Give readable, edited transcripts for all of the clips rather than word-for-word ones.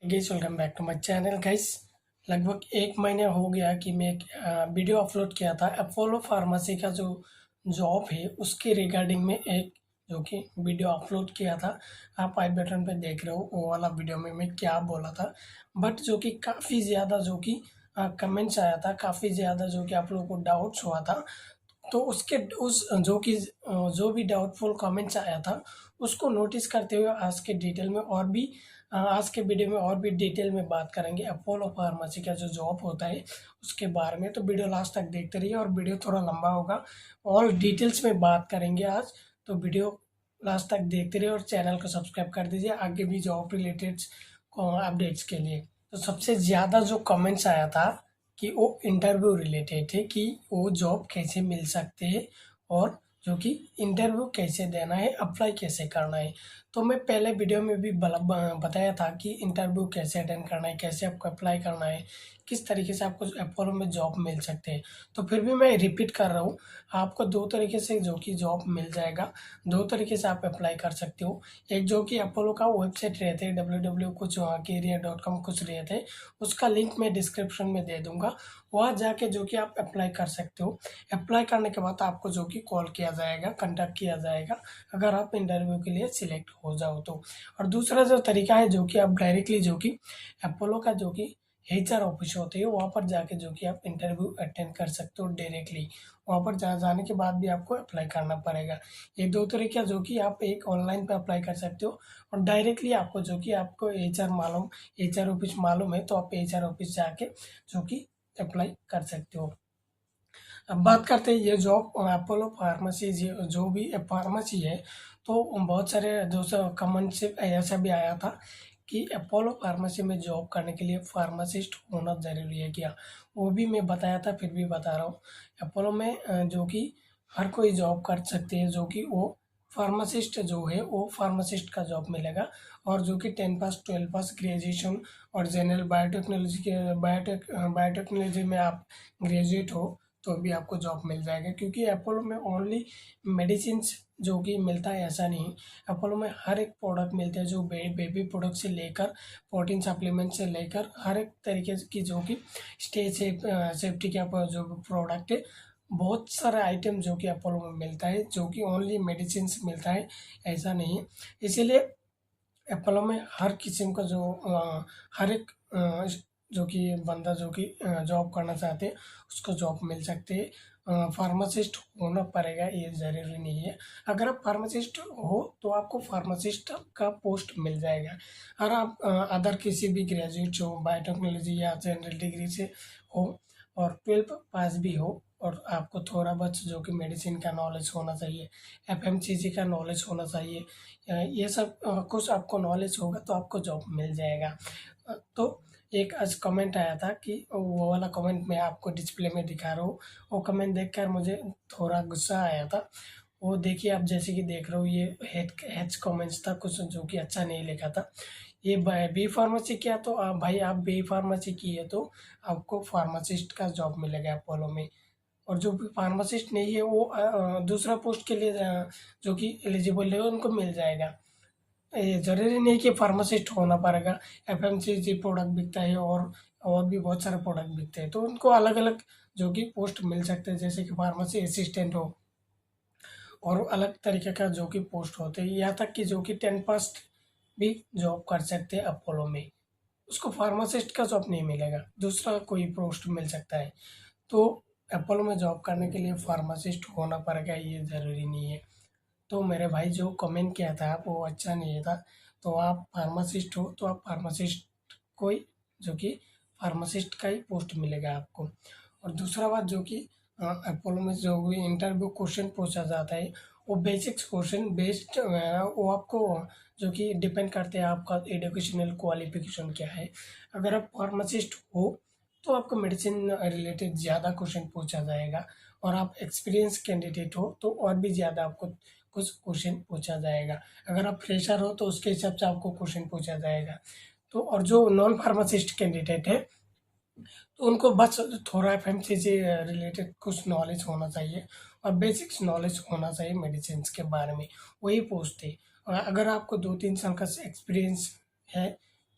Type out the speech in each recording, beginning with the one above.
Guys welcome back to my channel guys. लगभग एक महीने हो गया कि मैं एक वीडियो अपलोड किया था अपोलो फार्मेसी का जो जॉब है उसके रिगार्डिंग में एक जो कि वीडियो अपलोड किया था। आप आई बटन पे देख रहे हो वो वाला वीडियो में मैं क्या बोला था। बट जो कि काफ़ी ज़्यादा जो कि कमेंट्स आया था, काफ़ी ज़्यादा जो कि आप लोगों को डाउट्स हुआ था। तो उसके उस जो भी डाउटफुल कमेंट्स आया था उसको नोटिस करते हुए आज के वीडियो में और भी डिटेल में बात करेंगे अपोलो फार्मेसी का जो जॉब होता है उसके बारे में। तो वीडियो लास्ट तक देखते रहिए और वीडियो थोड़ा लंबा होगा, और डिटेल्स में बात करेंगे आज। तो वीडियो लास्ट तक देखते रहिए और चैनल को सब्सक्राइब कर दीजिए आगे भी जॉब रिलेटेड अपडेट्स के लिए। तो सबसे ज़्यादा जो कमेंट्स आया था कि वो इंटरव्यू रिलेटेड है कि वो जॉब कैसे मिल सकते हैं और जो कि इंटरव्यू कैसे देना है, अप्लाई कैसे करना है। तो मैं पहले वीडियो में भी बताया था कि इंटरव्यू कैसे अटेंड करना है, कैसे आपको अप्लाई करना है, किस तरीके से आपको अपोलो में जॉब मिल सकते हैं। तो फिर भी मैं रिपीट कर रहा हूँ, आपको दो तरीके से जो कि जॉब मिल जाएगा, दो तरीके से आप अप्लाई कर सकते हो। एक जो कि अपोलो का वेबसाइट रहते हैं www कुछ career.com कुछ रहते हैं, उसका लिंक मैं डिस्क्रिप्शन में दे दूंगा। वहाँ जाके जो कि आप अप्लाई कर सकते हो। अप्लाई करने के बाद आपको जो कि कॉल किया जाएगा, कांटेक्ट किया जाएगा अगर आप इंटरव्यू के लिए सिलेक्ट हो जाओ तो। और दूसरा जो तरीका है जो कि आप डायरेक्टली जो कि अपोलो का जो कि एचआर ऑफिस होते हैं वहाँ पर जाके जो कि आप इंटरव्यू अटेंड कर सकते हो डायरेक्टली। वहाँ पर जाने के बाद भी आपको अप्लाई करना पड़ेगा। ये दो तरीका जो कि आप एक ऑनलाइन पे अप्लाई कर सकते हो, और डायरेक्टली आपको जो कि आपको एचआर ऑफिस मालूम है तो आप एचआर ऑफिस जाके जो कि अप्लाई कर सकते हो। अब बात करते हैं ये जॉब अपोलो फार्मेसी जो भी फार्मेसी है। तो बहुत सारे दोस्तों कमेंट से ऐसा भी आया था कि अपोलो फार्मेसी में जॉब करने के लिए फार्मासिस्ट होना ज़रूरी है क्या। वो भी मैं बताया था, फिर भी बता रहा हूँ। अपोलो में जो कि हर कोई जॉब कर सकते हैं, जो कि वो फार्मासिस्ट जो है वो फार्मासिस्ट का जॉब मिलेगा। और जो कि 10 पास 12 पास ग्रेजुएशन और जनरल बायोटेक्नोलॉजी में आप ग्रेजुएट हो तो भी आपको जॉब मिल जाएगा, क्योंकि अपोलो में ओनली मेडिसिन जो कि मिलता है ऐसा नहीं। अपोलो में हर एक प्रोडक्ट मिलते हैं, जो बेबी प्रोडक्ट से लेकर प्रोटीन सप्लीमेंट से लेकर हर एक तरीके की जो कि सेफ्टी का जो प्रोडक्ट है, बहुत सारे आइटम जो कि अपोलो में मिलता है, जो कि ओनली मेडिसिन मिलता है ऐसा नहीं है। इसीलिए एप्पलो में हर किस्म का हर एक जो कि बंदा जो कि जॉब करना चाहते हैं उसको जॉब मिल सकती है। फार्मासिस्ट होना पड़ेगा ये ज़रूरी नहीं है। अगर आप फार्मासिस्ट हो तो आपको फार्मासिस्ट का पोस्ट मिल जाएगा। अगर आप अदर किसी भी ग्रेजुएट हो, बायोटेक्नोलॉजी या जनरल डिग्री से हो और 12 पास भी हो, और आपको थोड़ा बहुत जो कि मेडिसिन का नॉलेज होना चाहिए, एफएमसीजी का नॉलेज होना चाहिए, ये सब कुछ आपको नॉलेज होगा तो आपको जॉब मिल जाएगा। तो एक आज कमेंट आया था कि वो वाला कमेंट मैं आपको डिस्प्ले में दिखा रहा हूँ। वो कमेंट देखकर मुझे थोड़ा गुस्सा आया था। वो देखिए, आप जैसे कि देख रहे हो, ये हेच कमेंट्स था कुछ जो कि अच्छा नहीं लिखा था। ये बी फार्मेसी किया तो भाई आप बी फार्मेसी किए तो आपको फार्मासिस्ट का जॉब मिलेगा अपोलो में। और जो भी फार्मासिस्ट नहीं है वो दूसरा पोस्ट के लिए जो कि एलिजिबल है उनको मिल जाएगा। ये ज़रूरी नहीं कि फार्मासिस्ट होना पड़ेगा। एफएमसीजी प्रोडक्ट बिकता है और भी बहुत सारे प्रोडक्ट बिकते हैं, तो उनको अलग अलग जो कि पोस्ट मिल सकते हैं, जैसे कि फार्मेसी असिस्टेंट हो और अलग तरीके का जो कि पोस्ट होते हैं। यहाँ तक कि जो कि 10 पास भी जॉब कर सकते हैं अपोलो में, उसको फार्मासिस्ट का जॉब नहीं मिलेगा, दूसरा कोई पोस्ट मिल सकता है। तो अपोलो में जॉब करने के लिए फार्मासिस्ट होना पड़ेगा ये ज़रूरी नहीं है। तो मेरे भाई जो कमेंट किया था आप वो अच्छा नहीं था। तो आप फार्मासिस्ट हो तो आप फार्मासिस्ट कोई जो कि फार्मासिस्ट का ही पोस्ट मिलेगा आपको। और दूसरा बात जो कि अपोलो में जो भी इंटरव्यू क्वेश्चन पूछा जाता है वो बेसिक्स क्वेश्चन बेस्ड, वो आपको जो कि डिपेंड करते हैं आपका एजुकेशनल क्वालिफिकेशन क्या है। अगर आप फार्मासिस्ट हो तो आपको मेडिसिन रिलेटेड ज़्यादा क्वेश्चन पूछा जाएगा, और आप एक्सपीरियंस कैंडिडेट हो तो और भी ज़्यादा आपको कुछ क्वेश्चन पूछा जाएगा। अगर आप फ्रेशर हो तो उसके हिसाब से आपको क्वेश्चन पूछा जाएगा। तो और जो नॉन फार्मासिस्ट कैंडिडेट है तो उनको बस थोड़ा एफएमसीजी रिलेटेड कुछ नॉलेज होना चाहिए और बेसिक्स नॉलेज होना चाहिए मेडिसिन के बारे में, वही पोस्ट है। और अगर आपको 2-3 साल का एक्सपीरियंस है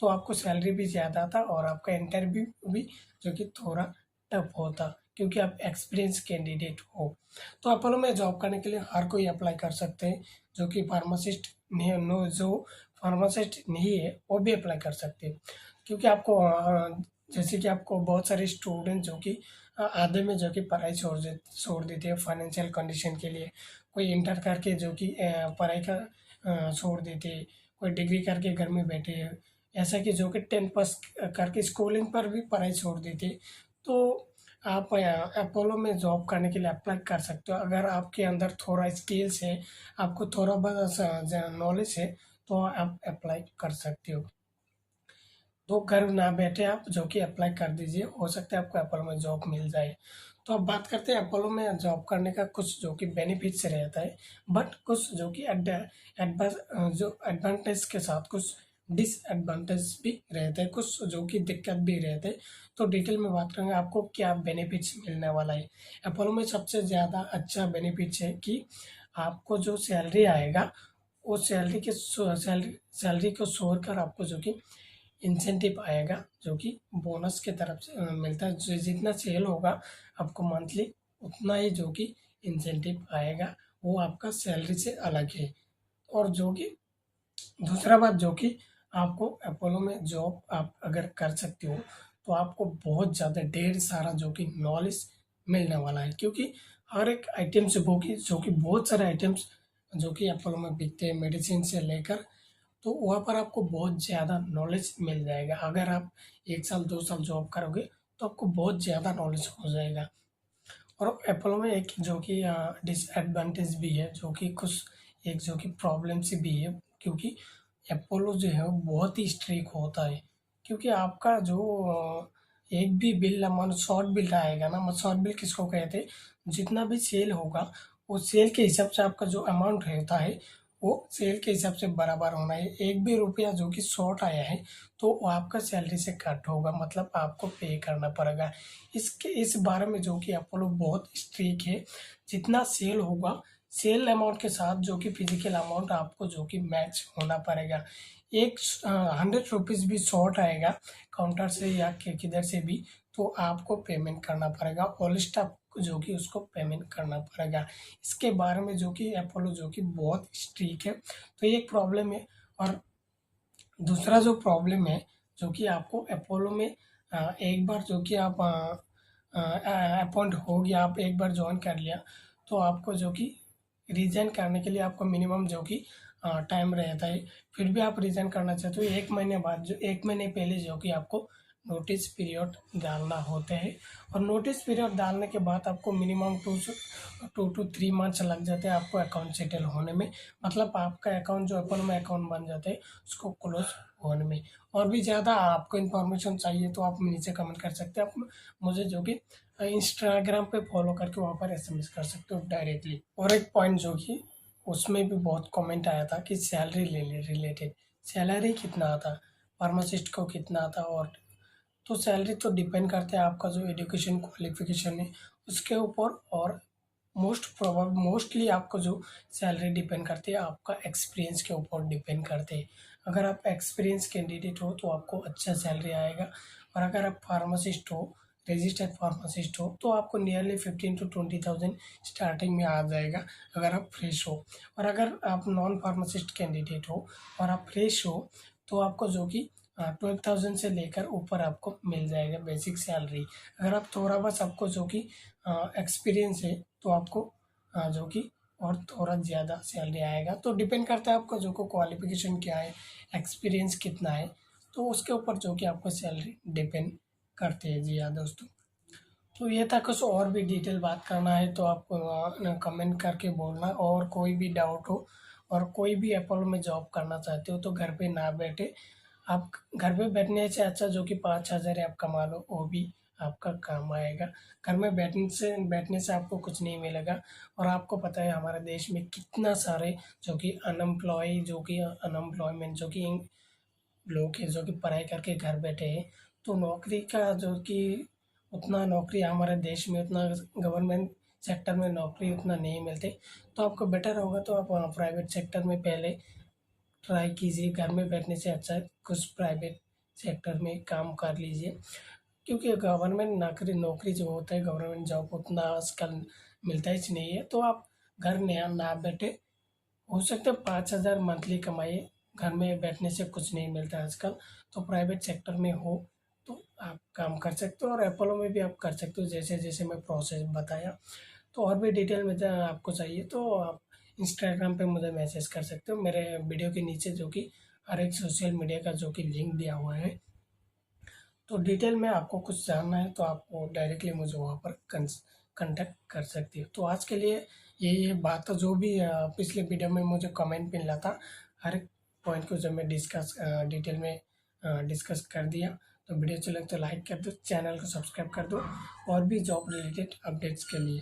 तो आपको सैलरी भी ज़्यादा था और आपका इंटरव्यू भी जो कि थोड़ा टफ होता, क्योंकि आप एक्सपीरियंस कैंडिडेट हो। तो अपोलो में जॉब करने के लिए हर कोई अप्लाई कर सकते हैं, जो कि फार्मासिस्ट नहीं, नो जो फार्मासिस्ट नहीं है वो भी अप्लाई कर सकते हैं। क्योंकि आपको जैसे कि आपको बहुत सारे स्टूडेंट जो कि आधे में जो कि पढ़ाई छोड़ देते हैं फाइनेंशियल कंडीशन के लिए। कोई इंटर करके जो कि पढ़ाई का छोड़ देते हैं, कोई डिग्री करके घर में बैठे हैं, ऐसा कि जो कि 10 पास करके स्कूलिंग पर भी पढ़ाई छोड़ देते हैं। तो आप अपोलो में जॉब करने के लिए अप्लाई कर सकते हो। अगर आपके अंदर थोड़ा स्किल्स है, आपको थोड़ा बहुत नॉलेज है, तो आप अप्लाई कर सकते हो। तो घर ना बैठे आप जो कि अप्लाई कर दीजिए, हो सकता है आपको अपोलो में जॉब मिल जाए। तो अब बात करते हैं अपोलो में जॉब करने का कुछ जो कि बेनिफिट्स रहता है, बट कुछ जो कि जो एडवांटेज के साथ कुछ डिसएडवांटेज भी रहते हैं, कुछ जो कि दिक्कत भी रहते हैं। तो डिटेल में बात करेंगे आपको क्या बेनिफिट्स मिलने वाला है। अपोलो में सबसे ज़्यादा अच्छा बेनिफिट्स है कि आपको जो सैलरी आएगा, वो सैलरी को छोड़कर आपको जो कि इंसेंटिव आएगा, जो कि बोनस के तरफ से मिलता है। जितना सेल होगा आपको मंथली, उतना ही जो कि इंसेंटिव आएगा, वो आपका सैलरी से अलग है। और जो कि दूसरा बात जो कि आपको अपोलो में जॉब आप अगर कर सकते हो, तो आपको बहुत ज़्यादा ढेर सारा जो कि नॉलेज मिलने वाला है, क्योंकि हर एक आइटम से जो कि बहुत सारे आइटम्स जो कि अपोलो में बिकते हैं, मेडिसिन से लेकर, तो वहाँ पर आपको बहुत ज़्यादा नॉलेज मिल जाएगा। अगर आप 1 साल 2 साल जॉब करोगे, तो आपको बहुत ज़्यादा नॉलेज हो जाएगा। और एप्पल में एक जो कि डिसएडवांटेज भी है, जो कि कुछ एक जो कि प्रॉब्लम सी भी है, क्योंकि एपोलो जो है वो बहुत ही स्ट्रिक होता है। क्योंकि आपका जो एक भी बिल अमाउंट शॉर्ट बिल आएगा ना, शॉर्ट बिल किसको कहते हैं, जितना भी सेल होगा वो सेल के हिसाब से आपका जो अमाउंट रहता है, वो सेल के हिसाब से बराबर होना है। एक भी रुपया जो कि शॉर्ट आया है, तो वो आपका सैलरी से कट होगा, मतलब आपको पे करना पड़ेगा। इस बारे में जो कि अपोलो बहुत स्ट्रिक है। जितना सेल होगा, सेल अमाउंट के साथ जो कि फिजिकल अमाउंट आपको जो कि मैच होना पड़ेगा। एक 100 रुपीज़ भी शॉर्ट आएगा काउंटर से या किधर से भी, तो आपको पेमेंट करना पड़ेगा, ऑल स्टाफ जो कि उसको पेमेंट करना पड़ेगा। इसके बारे में जो कि अपोलो जो कि बहुत स्ट्रिक है, तो ये एक प्रॉब्लम है। और दूसरा जो प्रॉब्लम है, जो कि आपको अपोलो में एक बार जो कि आप अपॉइंट हो गया, आप एक बार जॉइन कर लिया, तो आपको जो कि रिज़ाइन करने के लिए आपको मिनिमम जो कि टाइम रहता है। फिर भी आप रिज़ाइन करना चाहते हो 1 महीने बाद, जो 1 महीने पहले जो कि आपको नोटिस पीरियड डालना होते हैं। और नोटिस पीरियड डालने के बाद आपको मिनिमम 2 टू 3 मंथ्स लग जाते हैं आपको अकाउंट सेटल होने में। मतलब आपका अकाउंट जो अपोलो में अकाउंट बन जाता है, उसको क्लोज होने में। और भी ज़्यादा आपको इन्फॉर्मेशन चाहिए तो आप नीचे कमेंट कर सकते हैं। आप मुझे जो कि इंस्टाग्राम पे फॉलो करके वहाँ पर एसएमएस कर सकते हो डायरेक्टली। और एक पॉइंट जो कि उसमें भी बहुत कमेंट आया था कि सैलरी ले रिलेटेड, सैलरी कितना आता, फार्मासिस्ट को कितना आता। और तो सैलरी तो डिपेंड करता है आपका जो एजुकेशन क्वालिफिकेशन है उसके ऊपर। और मोस्टली आपको जो सैलरी डिपेंड करती है आपका एक्सपीरियंस के ऊपर डिपेंड करते हैं। अगर आप एक्सपीरियंस कैंडिडेट हो तो आपको अच्छा सैलरी आएगा। और अगर आप फार्मासिस्ट हो, रजिस्टर्ड फार्मासिस्ट हो, तो आपको नियरली 15 to 20,000 स्टार्टिंग में आ जाएगा, अगर आप फ्रेश हो। और अगर आप नॉन फार्मासिस्ट कैंडिडेट हो और आप फ्रेश हो, तो आपको जो कि 12,000 से लेकर ऊपर आपको मिल जाएगा बेसिक सैलरी। अगर आप थोड़ा बस आपको जो कि एक्सपीरियंस है, तो आपको जो कि और थोड़ा ज़्यादा सैलरी आएगा। तो डिपेंड करता है आपका जो को क्वालिफिकेशन क्या है, एक्सपीरियंस कितना है, तो उसके ऊपर जो कि आपका सैलरी डिपेंड करते हैं। जी हाँ दोस्तों, तो ये था। कुछ और भी डिटेल बात करना है तो आप कमेंट करके बोलना। और कोई भी डाउट हो, और कोई भी अपोलो में जॉब करना चाहते हो, तो घर पे ना बैठे, आप घर पे बैठने से अच्छा जो कि 5,000 आप कमा लो, वो भी आपका काम आएगा। घर में बैठने से आपको कुछ नहीं मिलेगा। और आपको पता है हमारे देश में कितना सारे जो कि अनएम्प्लॉयमेंट जो कि लोग हैं, जो कि पढ़ाई करके घर बैठे हैं। तो नौकरी का जो कि उतना नौकरी हमारे देश में उतना गवर्नमेंट सेक्टर में नौकरी उतना नहीं मिलते। तो आपको बेटर होगा तो आप प्राइवेट सेक्टर में पहले ट्राई कीजिए। घर में बैठने से अच्छा है कुछ प्राइवेट सेक्टर में काम कर लीजिए, क्योंकि गवर्नमेंट नौकरी नौकरी जो होता है, गवर्नमेंट जॉब उतना आजकल मिलता ही नहीं है। तो आप घर नया ना बैठे, हो सकता है 5,000 मंथली कमाइए, घर में बैठने से कुछ नहीं मिलता है आजकल। तो प्राइवेट सेक्टर में हो तो आप काम कर सकते हो, और अपोलो में भी आप कर सकते हो, जैसे जैसे मैं प्रोसेस बताया। तो और भी डिटेल में आपको चाहिए तो आप इंस्टाग्राम पे मुझे मैसेज कर सकते हो, मेरे वीडियो के नीचे जो कि हर एक सोशल मीडिया का जो कि लिंक दिया हुआ है। तो डिटेल में आपको कुछ जानना है तो आप वो डायरेक्टली मुझे वहाँ पर कांटेक्ट कर सकती हो। तो आज के लिए ये बात जो भी पिछले वीडियो में मुझे कमेंट मिला था, हर एक पॉइंट को जब मैं डिटेल में डिस्कस कर दिया। तो वीडियो अच्छा लगे तो लाइक कर दो, चैनल को सब्सक्राइब कर दो और भी जॉब रिलेटेड अपडेट्स के लिए।